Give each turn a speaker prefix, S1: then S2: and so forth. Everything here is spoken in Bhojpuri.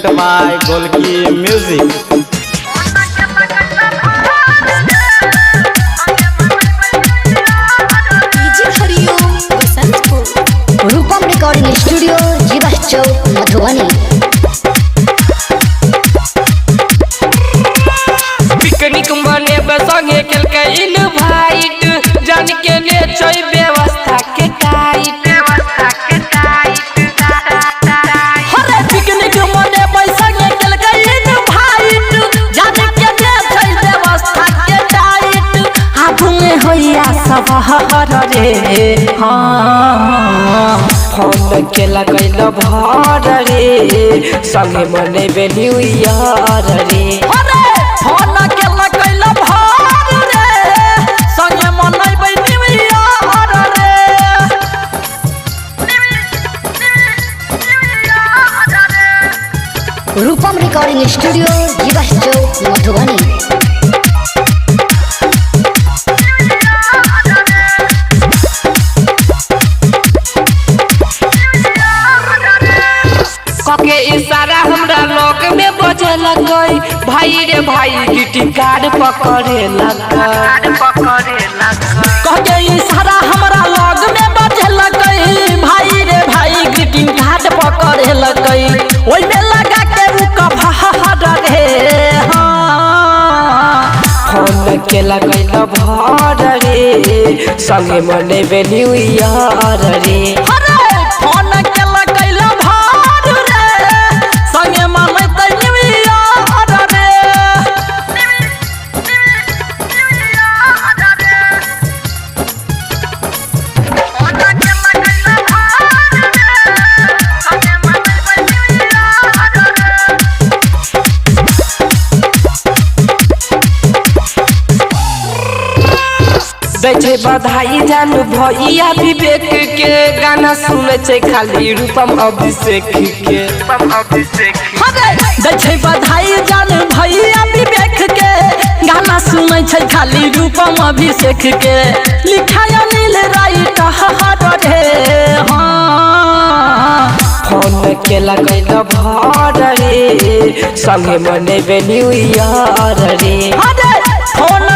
S1: presented by Golki Music.
S2: Rupam recording studio जीवा चौक मधुबनी।
S3: पिकनिक मने संगे केलके इनवाइट जान के ले छै व्यवस्था के टाइट हरे पिकनिक मने संगे केलके इनवाइट जान के ले छै व्यवस्था के टाइट आगू में होइया सब हर रे हां फोन केला कैल भर रे संगे मने न्यू ईयर रे अरे फोन केला कैल भर रे संगे मने न्यू ईयर रे
S2: रूपम रिकॉर्डिंग स्टूडियो जीवा चौक मधुबनी।
S3: कके इशारा हमरा लोग में बजे लगई भाई रे भाई गिटी कार्ड पकड़े लगई कके इशारा हमरा लोग में बजे लगई भाई रे भाई गिटी कार्ड पकड़े लगई ओइ में लगा के रुक भहर रे हां फोन के लगई ल भर रे संगे मने न्यू ईयर रे अरे फोन के लगई ल भर रे संगे मने न्यू ईयर रे दै बधाई जानू भैया विवेक के गाना सुने छै खाली रूपम अभिषेक के दै बधाई जानू भैया विवेक के गाना सुने छै खाली रूपम अभिषेक के लिखाया नील राइट हर रे हां फोन के लगैल भर रे संगे मने न्यू ईयर रे अरे फोन